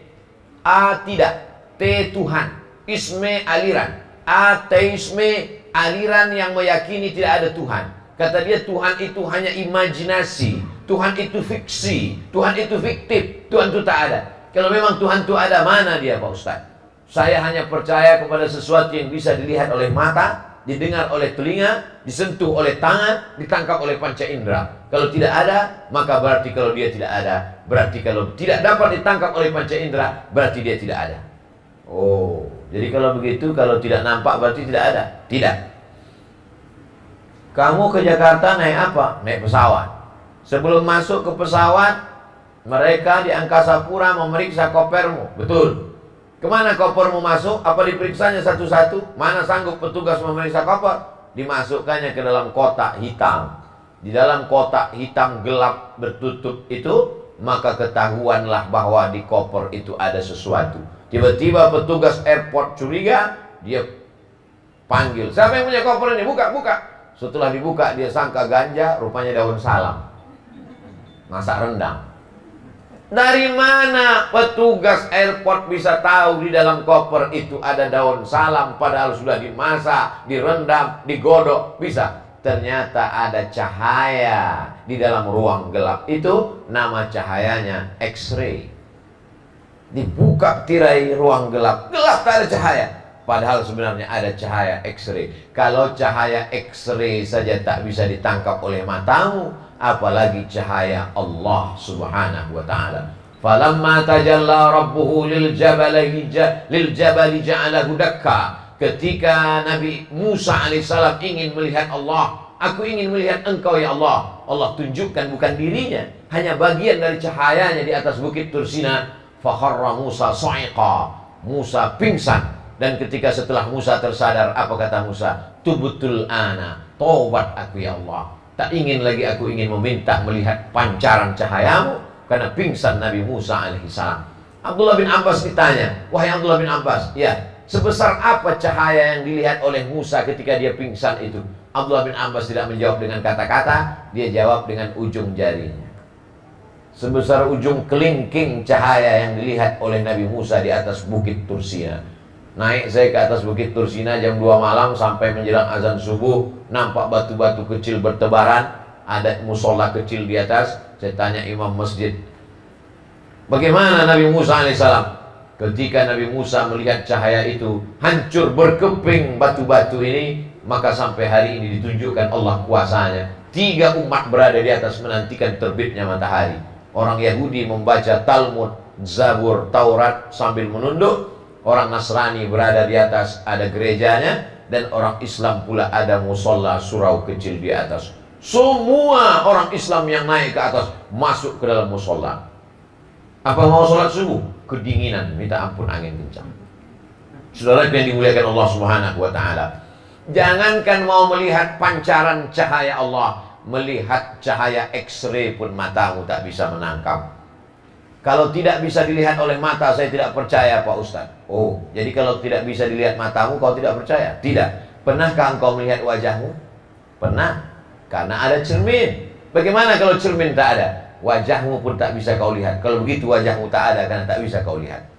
A tidak, T Tuhan, isme aliran. Ateisme aliran yang meyakini tidak ada Tuhan. Kata dia Tuhan itu hanya imajinasi, Tuhan itu fiksi, Tuhan itu fiktif, Tuhan itu tak ada. Kalau memang Tuhan itu ada, mana dia Pak Ustaz? Saya hanya percaya kepada sesuatu yang bisa dilihat oleh mata, didengar oleh telinga, disentuh oleh tangan, ditangkap oleh panca indera. Kalau tidak ada, maka berarti kalau dia tidak ada. Berarti kalau tidak dapat ditangkap oleh panca indera, berarti dia tidak ada. Oh, jadi kalau begitu, kalau tidak nampak berarti tidak ada? Tidak. Kamu ke Jakarta naik apa? Naik pesawat. Sebelum masuk ke pesawat, mereka di Angkasa Pura memeriksa kopermu. Betul. Kemana kopermu masuk? Apa diperiksanya satu-satu? Mana sanggup petugas memeriksa koper? Dimasukkannya ke dalam kotak hitam. Di dalam kotak hitam gelap bertutup itu, maka ketahuanlah bahwa di koper itu ada sesuatu. Tiba-tiba petugas airport curiga, dia panggil, siapa yang punya koper ini? Buka, buka. Setelah dibuka dia sangka ganja, rupanya daun salam. Masak rendang. Dari mana petugas airport bisa tahu di dalam koper itu ada daun salam padahal sudah dimasak, direndam, digodok? Bisa. Ternyata ada cahaya di dalam ruang gelap itu, nama cahayanya X-ray. Dibuka tirai ruang gelap, gelap tak ada cahaya. Padahal sebenarnya ada cahaya X-ray. Kalau cahaya X-ray saja tak bisa ditangkap oleh matamu, apalagi cahaya Allah Subhanahu wa ta'ala. Falamma tajalla rabbuhu lil jabali ja'alahu dakka. Ketika Nabi Musa alaihissalam ingin melihat Allah, Aku ingin melihat engkau ya Allah. Allah tunjukkan bukan dirinya, hanya bagian dari cahayanya di atas bukit Tursina. Fakharra Musa sa'iqa. Musa pingsan. Dan ketika setelah Musa tersadar, apa kata Musa? Tubtul ana. Taubat aku ya Allah. Tak ingin lagi aku ingin meminta melihat pancaran cahayamu. Karena pingsan Nabi Musa alaihissalam. Abdullah bin Abbas ditanya, wahai Abdullah bin Abbas, ya, sebesar apa cahaya yang dilihat oleh Musa ketika dia pingsan itu? Abdullah bin Abbas tidak menjawab dengan kata-kata, dia jawab dengan ujung jarinya. Sebesar ujung kelingking cahaya yang dilihat oleh Nabi Musa di atas bukit Tursina. Naik saya ke atas bukit Tursina jam 2 malam sampai menjelang azan subuh, nampak batu-batu kecil bertebaran, ada musola kecil di atas. Saya tanya imam masjid, bagaimana Nabi Musa alaihissalam? Ketika Nabi Musa melihat cahaya itu, hancur berkeping batu-batu ini, maka sampai hari ini ditunjukkan Allah kuasanya. 3 umat berada di atas menantikan terbitnya matahari. Orang Yahudi membaca Talmud, Zabur, Taurat sambil menunduk. Orang Nasrani berada di atas, ada gerejanya. Dan orang Islam pula ada musola surau kecil di atas. Semua orang Islam yang naik ke atas masuk ke dalam musola. Apa mau sholat subuh? Kedinginan, minta ampun angin kencang. Saudara yang dimuliakan Allah Subhanahu wa taala, jangankan mau melihat pancaran cahaya Allah, melihat cahaya X-ray pun matamu tak bisa menangkap. Kalau tidak bisa dilihat oleh mata, saya tidak percaya Pak Ustaz. Oh, jadi kalau tidak bisa dilihat matamu, kau tidak percaya? Tidak. Pernahkah engkau melihat wajahmu? Pernah. Karena ada cermin. Bagaimana kalau cermin tak ada? Wajahmu pun tak bisa kau lihat. Kalau begitu wajahmu tak ada karena tak bisa kau lihat.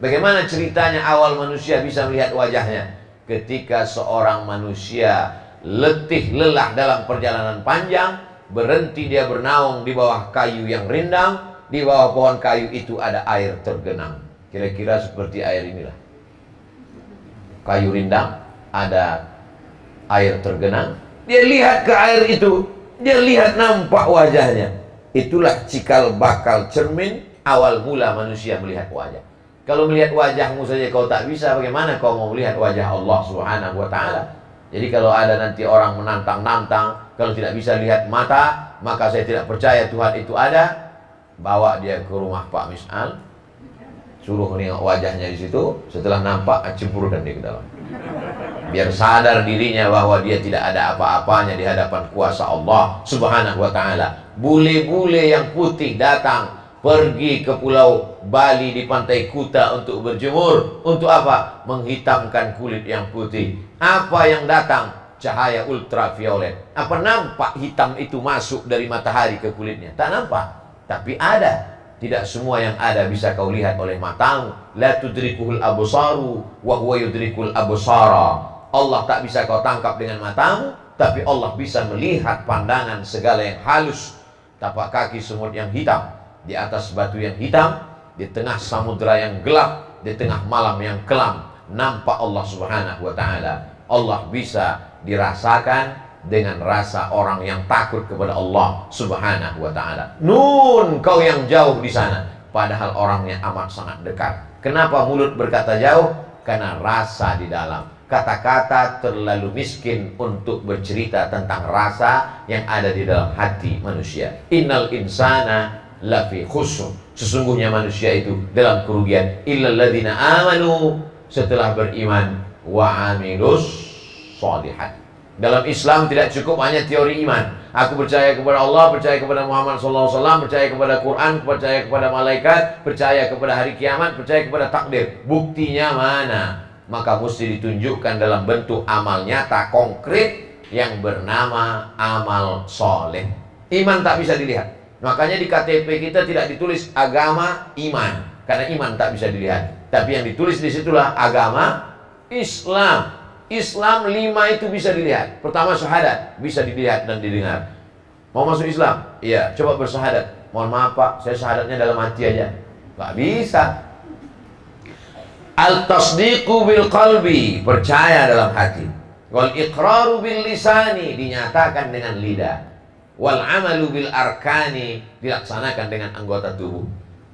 Bagaimana ceritanya awal manusia bisa melihat wajahnya? Ketika seorang manusia letih lelah dalam perjalanan panjang, berhenti dia bernaung di bawah kayu yang rindang. Di bawah pohon kayu itu ada air tergenang. Kira-kira seperti air inilah. Kayu rindang, ada air tergenang. Dia lihat ke air itu, dia lihat nampak wajahnya. Itulah cikal bakal cermin awal mula manusia melihat wajah. Kalau melihat wajahmu saja kau tak bisa, bagaimana kau mau melihat wajah Allah Subhanahu wa ta'ala? Jadi kalau ada nanti orang menantang-nantang, kalau tidak bisa lihat mata, maka saya tidak percaya Tuhan itu ada. Bawa dia ke rumah Pak Mis'al, suruh nengok wajahnya di situ. Setelah nampak, cemburkan dia ke dalam. Biar sadar dirinya bahwa dia tidak ada apa-apanya di hadapan kuasa Allah Subhanahu wa ta'ala. Bule-bule yang putih datang pergi ke pulau Bali di pantai Kuta untuk berjemur. Untuk apa? Menghitamkan kulit yang putih. Apa yang datang? Cahaya ultraviolet. Apa nampak hitam itu masuk dari matahari ke kulitnya? Tak nampak. Tapi ada. Tidak semua yang ada bisa kau lihat oleh matamu. La tudrikuhul absaru wa huwa yudrikul absara. Allah tak bisa kau tangkap dengan matamu, tapi Allah bisa melihat pandangan segala yang halus. Tapak kaki semut yang hitam, di atas batu yang hitam, di tengah samudra yang gelap, di tengah malam yang kelam, nampak Allah Subhanahu wa ta'ala. Allah bisa dirasakan dengan rasa orang yang takut kepada Allah Subhanahu wa ta'ala. Nun, kau yang jauh di sana, padahal orangnya amat sangat dekat. Kenapa mulut berkata jauh? Karena rasa di dalam. Kata-kata terlalu miskin untuk bercerita tentang rasa yang ada di dalam hati manusia. Innal insana lafi khusr. Sesungguhnya manusia itu dalam kerugian. Illal ladzina amanu, setelah beriman, wa amilus shalihat. Dalam Islam tidak cukup hanya teori iman. Aku percaya kepada Allah, percaya kepada Muhammad SAW, percaya kepada Quran, percaya kepada malaikat, percaya kepada hari kiamat, percaya kepada takdir. Buktinya mana? Maka mesti ditunjukkan dalam bentuk amal nyata konkret yang bernama amal soleh. Iman tak bisa dilihat. Makanya di KTP kita tidak ditulis agama iman, karena iman tak bisa dilihat. Tapi yang ditulis di situlah agama Islam. Islam 5 itu bisa dilihat. Pertama syahadat, bisa dilihat dan didengar. Mau masuk Islam? Iya, coba bersyahadat. Mohon maaf Pak, saya syahadatnya dalam hati aja. Gak bisa. Al-tasdiqu bil qalbi, percaya dalam hati. Wal iqraru bil lisani, dinyatakan dengan lidah. Wal amalu bil arkani, dilaksanakan dengan anggota tubuh.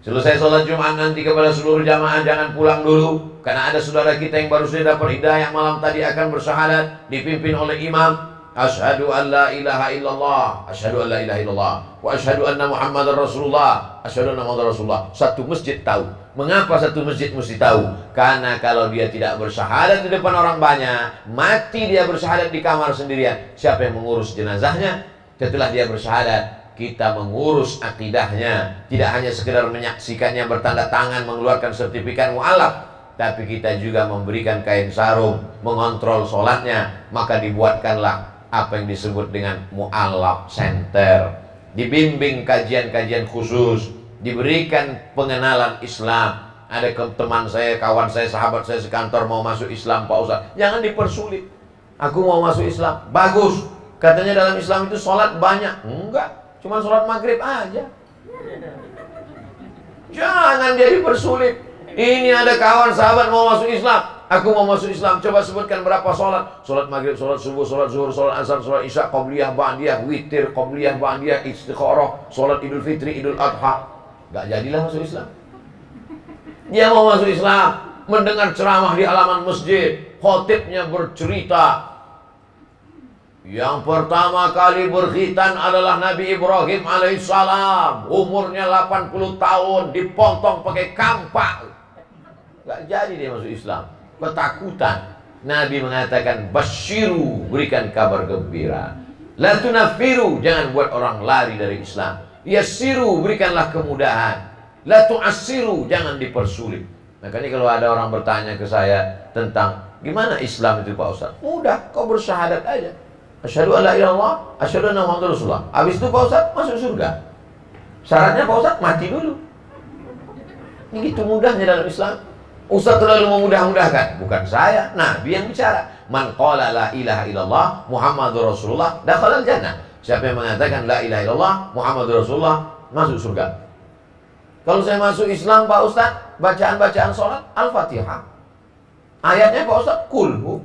Selesai sholat Jumat nanti kepada seluruh jamaah jangan pulang dulu, karena ada saudara kita yang baru saja dapat hidayah malam tadi akan bersyahadat, dipimpin oleh imam. Asyhadu an la ilaha illallah, asyhadu an la ilaha illallah, wa asyhadu anna Muhammadar Rasulullah, asyhadu anna Muhammadar Rasulullah. Satu masjid tahu. Mengapa satu masjid mesti tahu? Karena kalau dia tidak bersyahadat di depan orang banyak, mati dia bersyahadat di kamar sendirian, siapa yang mengurus jenazahnya? Setelah dia bersyahadat, kita mengurus akidahnya. Tidak hanya sekedar menyaksikannya bertanda tangan, mengeluarkan sertifikat mu'alaf, tapi kita juga memberikan kain sarung, mengontrol sholatnya. Maka dibuatkanlah apa yang disebut dengan mu'alaf center, dibimbing kajian-kajian khusus, diberikan pengenalan Islam. Ada teman saya, kawan saya, sahabat saya sekantor mau masuk Islam, Pak Ustaz, jangan dipersulit. Aku mau masuk Islam, bagus. Katanya dalam Islam itu sholat banyak. Enggak, cuma sholat maghrib aja. Jangan dia dipersulit. Ini ada kawan sahabat mau masuk Islam, aku mau masuk Islam, coba sebutkan berapa sholat. Sholat maghrib, sholat subuh, sholat zuhur, sholat asar, sholat isya, qabliyah, ba'diyah, witir, qabliyah, ba'diyah, istikharah, sholat idul fitri, idul adha. Gak jadilah masuk Islam. Dia mau masuk Islam, mendengar ceramah di halaman masjid, khotibnya bercerita, yang pertama kali berkhitan adalah Nabi Ibrahim alaihissalam. Umurnya 80 tahun, dipotong pakai kampak. Gak jadi dia masuk Islam, ketakutan. Nabi mengatakan, basyiru, berikan kabar gembira. La tunafiru, jangan buat orang lari dari Islam. Yassiru, berikanlah kemudahan. La tu'assiru, jangan dipersulit. Makanya kalau ada orang bertanya ke saya tentang gimana Islam itu Pak Ustaz, mudah, kau bersyahadat aja. Asyhadu an la ilaha illallah, asyhadu anna Muhammadar Rasulullah. Habis itu Pak Ustaz masuk surga. Syaratnya Pak Ustaz mati dulu. Ini gitu mudahnya dalam Islam. Ustaz terlalu memudah-mudahkan. Bukan saya, Nabi yang bicara. Man qala la ilaha illallah Muhammadur Rasulullah dakhalal jannah. Siapa yang mengatakan la ilaha illallah Muhammadur Rasulullah masuk surga. Kalau saya masuk Islam Pak Ustaz, bacaan-bacaan sholat Al-Fatihah. Ayatnya Pak Ustaz kulhu.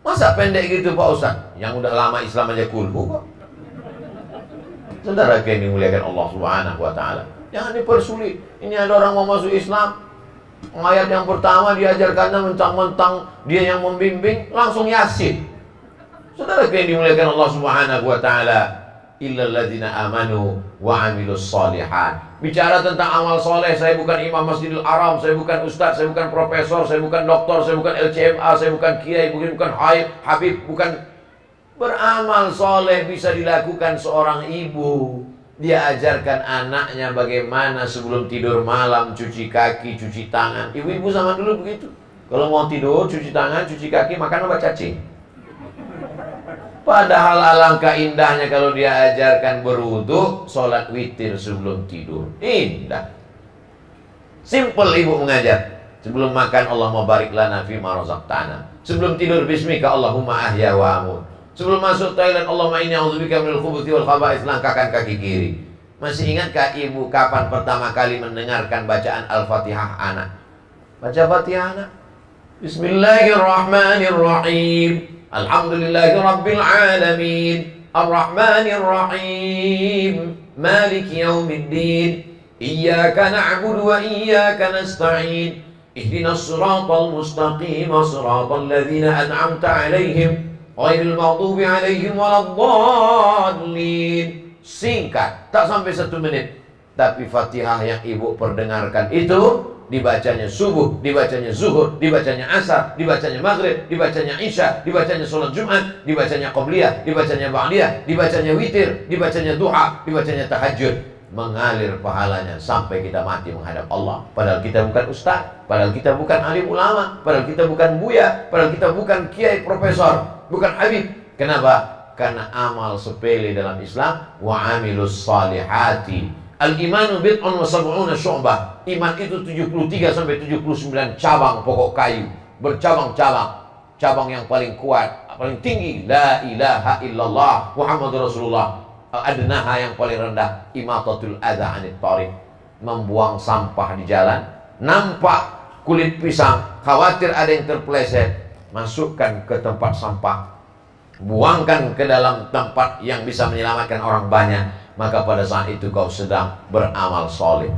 Masa pendek gitu Pak Ustaz? Yang udah lama Islam aja kulhu kok. Saudara yang dimuliakan Allah Subhanahu wa taala, jangan dipersulit. Ini ada orang mau masuk Islam, ayat yang pertama diajarkannya mentang-mentang dia yang membimbing, langsung Yasin. Saudara yang dimuliakan Allah Subhanahu wa taala, illal ladzina amanu wa amilus shalihat. Bicara tentang amal soleh, saya bukan imam Masjidil Haram, saya bukan ustaz, saya bukan profesor, saya bukan doktor, saya bukan LCMA, saya bukan kiai, bukan habib, bukan. Beramal soleh bisa dilakukan seorang ibu. Dia ajarkan anaknya bagaimana sebelum tidur malam cuci kaki, cuci tangan. Ibu-ibu zaman dulu begitu. Kalau mau tidur, cuci tangan, cuci kaki, makan obat cacing. Padahal alangkah indahnya kalau dia ajarkan berwudu, sholat witir sebelum tidur. Indah. Simple ibu mengajar. Sebelum makan, Allahumma barik lana fima razaqtana. Sebelum tidur, bismika Allahumma ahya wa amut. Sebelum masuk toilet, Allahumma inni a'udzubika minal khubuthi wal khaba'its, langkahkan kaki kiri. Masih ingatkah ibu kapan pertama kali mendengarkan bacaan Al-Fatihah anak? Baca Fatihah anak. Bismillahirrahmanirrahim. Alhamdulillahi Rabbil Alamin, Ar-Rahmanir Rahim, Maliki Yawmiddin, Iyyaka na'budu wa iyyaka nasta'in, Ihdinas siratal mustaqim, siratal ladzina an'amta 'alaihim, ghairil maghdubi 'alaihim waladdallin. Singkat, tak sampai 1 menit. Tapi Fatihah yang ibu perdengarkan itu dibacanya subuh, dibacanya zuhur, dibacanya asar, dibacanya maghrib, dibacanya isya, dibacanya sholat Jumat, dibacanya qabliyah, dibacanya ba'diyah, dibacanya witir, dibacanya duha, dibacanya tahajud. Mengalir pahalanya sampai kita mati menghadap Allah. Padahal kita bukan ustaz, padahal kita bukan alim ulama, padahal kita bukan buya, padahal kita bukan kiai profesor, bukan habib. Kenapa? Karena amal sepele dalam Islam, wa amilus salihati. Al-imanu bid'un wa sab'una syu'bah. Iman itu 73 sampai 79 cabang pokok kayu, bercabang-cabang. Cabang yang paling kuat, paling tinggi, la ilaha illallah Muhammadur Rasulullah. Adnaha yang paling rendah, imatatul adza 'anit thariq, membuang sampah di jalan. Nampak kulit pisang, khawatir ada yang terpeleset, masukkan ke tempat sampah, buangkan ke dalam tempat yang bisa menyelamatkan orang banyak. Maka pada saat itu kau sedang beramal soleh.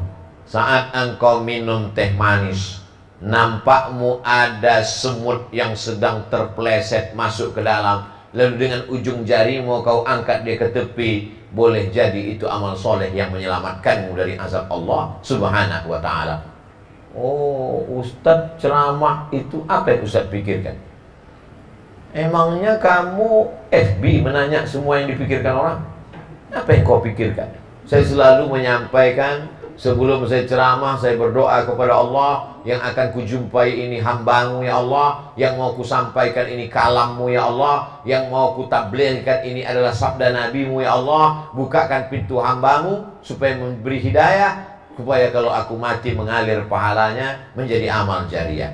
Saat engkau minum teh manis, nampakmu ada semut yang sedang terpeleset masuk ke dalam. lalu dengan ujung jarimu kau angkat dia ke tepi, boleh jadi itu amal soleh yang menyelamatkanmu dari azab Allah Subhanahu wa ta'ala. Oh, Ustadz ceramah itu apa yang Ustadz pikirkan? Emangnya kamu FB menanya semua yang dipikirkan orang? Apa yang kau pikirkan? Saya selalu menyampaikan, sebelum saya ceramah, saya berdoa kepada Allah, yang akan kujumpai ini hambamu ya Allah, yang mau kusampaikan ini kalammu ya Allah, yang mau kutablighkan ini adalah sabda nabimu ya Allah. Bukakan pintu hambamu supaya memberi hidayah, supaya kalau aku mati mengalir pahalanya menjadi amal jariah.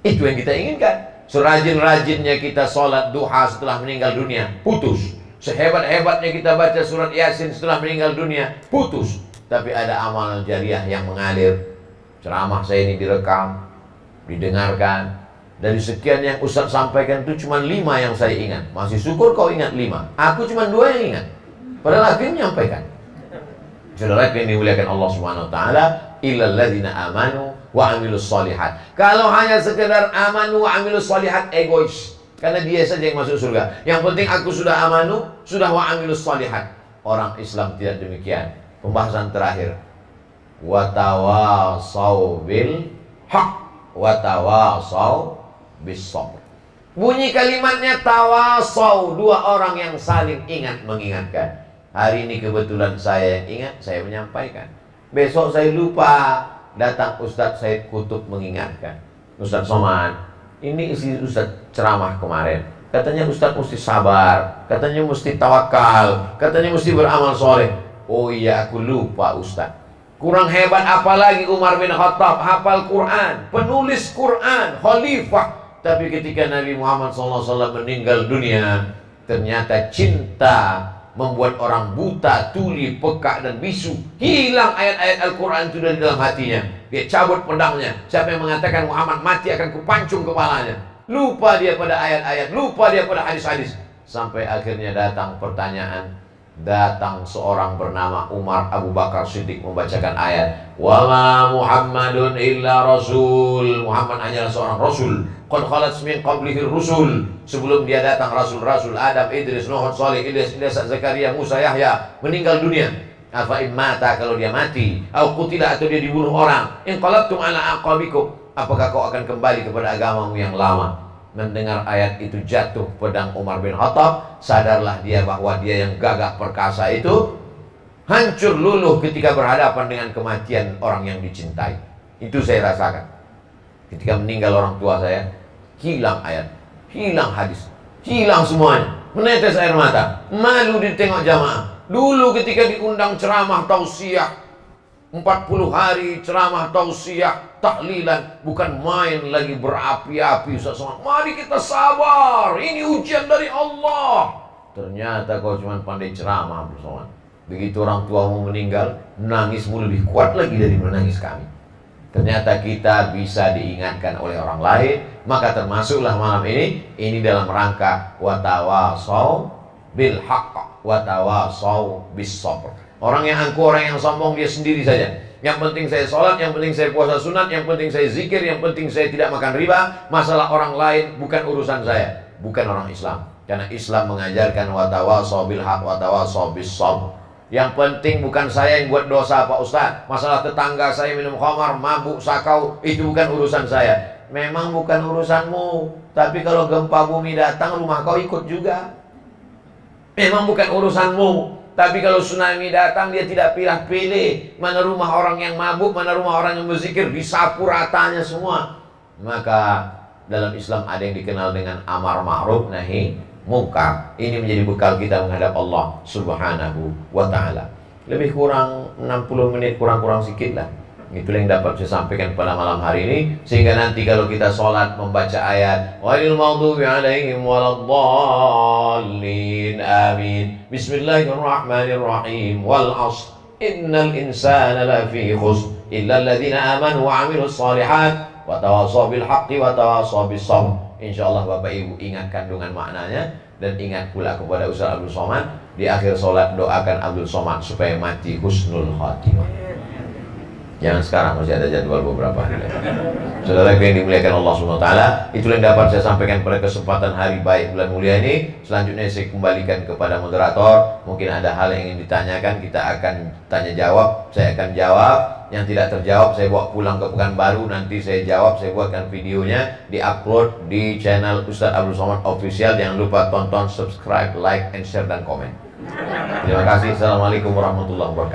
Itu yang kita inginkan. Serajin-rajinnya kita sholat duha setelah meninggal dunia, putus. Sehebat-hebatnya kita baca surat Yasin setelah meninggal dunia, putus. Tapi ada amal jariah yang mengalir. Ceramah saya ini direkam, didengarkan. Dari sekian yang Ustaz sampaikan itu cuma 5 yang saya ingat. Masih syukur kau ingat 5. Aku cuma 2 yang ingat. Padahal aku menyampaikan. Saudara yang dimuliakan Allah Subhanahu wa taala, illal ladzina amanu wa amilus shalihat. Kalau hanya sekedar amanu wa amilus shalihat, egois. Karena dia saja yang masuk surga. Yang penting aku sudah amanu, sudah wa amilus shalihat. Orang Islam tidak demikian. Pembahasan terakhir. Watawasau bil haq, watawasau bis sabr. Bunyi kalimatnya tawasau, 2 orang yang saling ingat mengingatkan. Hari ini kebetulan saya yang ingat, saya menyampaikan. Besok saya lupa, datang Ustadz Said Kutub mengingatkan. Ustadz Somad, ini isi Ustadz ceramah kemarin. Katanya Ustadz mesti sabar, katanya mesti tawakal, katanya mesti beramal soleh. Oh iya, aku lupa Ustadz. Kurang hebat apalagi Umar bin Khattab, hafal Quran, penulis Quran, khalifah. Tapi ketika Nabi Muhammad SAW meninggal dunia, ternyata cinta membuat orang buta, tuli, peka dan bisu. Hilang ayat-ayat Al-Quran itu dari dalam hatinya. Dia cabut pedangnya. Siapa yang mengatakan Muhammad mati akan kupancung kepalanya. Lupa dia pada ayat-ayat, lupa dia pada hadis-hadis. Sampai akhirnya datang pertanyaan. Datang seorang bernama Umar Abu Bakar Siddiq membacakan ayat, wa ma Muhammadun illa rasul. Muhammad hanyalah seorang rasul. Qad khalat min qablihi rusul. Sebelum dia datang rasul-rasul Adam, Idris, Nuh, Saleh, Ilyas, Zakaria, Musa, Yahya meninggal dunia. Afa mata, kalau dia mati, au qutila, atau dia dibunuh orang, in qalabtum ala aqabikum, apakah kau akan kembali kepada agamamu yang lama? Mendengar ayat itu jatuh pedang Umar bin Khattab. Sadarlah dia bahwa dia yang gagah perkasa itu hancur luluh ketika berhadapan dengan kematian orang yang dicintai. Itu saya rasakan ketika meninggal orang tua saya. Hilang ayat, hilang hadis, hilang semuanya. Menetes air mata, malu ditengok jamaah. Dulu ketika diundang ceramah tausiah 40 hari ceramah tausiah tahlilan, bukan main lagi berapi-api. Ustaz Somad, mari kita sabar, ini ujian dari Allah. Ternyata kau cuma pandai ceramah, Abdul Somad. Begitu orang tuamu meninggal, nangismu lebih kuat lagi dari menangis kami. Ternyata kita bisa diingatkan oleh orang lain. Maka termasuklah malam ini dalam rangka watawasau bil haqq, watawasau bis sabr. Orang yang angkuh, orang yang sombong, dia sendiri saja. Yang penting saya sholat, yang penting saya puasa sunat, yang penting saya zikir, yang penting saya tidak makan riba. Masalah orang lain bukan urusan saya. Bukan orang Islam. Karena Islam mengajarkan watawasau bil haq, watawasau bis sabr. Yang penting bukan saya yang buat dosa Pak Ustaz. Masalah tetangga saya minum khamar, mabuk, sakau, itu bukan urusan saya. Memang bukan urusanmu. Tapi kalau gempa bumi datang, rumah kau ikut juga. Memang bukan urusanmu. Tapi kalau tsunami datang, dia tidak pilih-pilih mana rumah orang yang mabuk, mana rumah orang yang berzikir, disapu ratanya semua. Maka dalam Islam ada yang dikenal dengan amar ma'ruf nahi munkar. Ini menjadi bekal kita menghadap Allah Subhanahu wa ta'ala. Lebih kurang 60 menit, kurang-kurang sedikit lah. Itulah yang dapat saya sampaikan pada malam hari ini. Sehingga nanti kalau kita sholat membaca ayat ghairil maghdubi alaihim waladdallin, amin. Bismillahirrahmanirrahim. Wal 'ashr innal insana lafi khusr illa alladhina amanu wa 'amilus shalihat wa tawashaw bil haqqi wa tawashaw bis sabr. Insyaallah Bapak Ibu ingat kandungan maknanya. Dan ingat pula kepada Ustaz Abdul Somad, di akhir sholat doakan Abdul Somad supaya mati husnul khatimah. Jangan sekarang, masih ada jadwal beberapa hari lagi. Saudara yang dimuliakan Allah SWT, itulah yang dapat saya sampaikan pada kesempatan hari baik bulan mulia ini. Selanjutnya saya kembalikan kepada moderator. Mungkin ada hal yang ingin ditanyakan, kita akan tanya jawab. Saya akan jawab. Yang tidak terjawab saya bawa pulang ke Pekanbaru. Nanti saya jawab, saya buatkan videonya, di-upload di channel Ustadz Abdul Somad Official. Jangan lupa tonton, subscribe, like, and share, dan komen. Terima kasih. Assalamualaikum warahmatullahi wabarakatuh.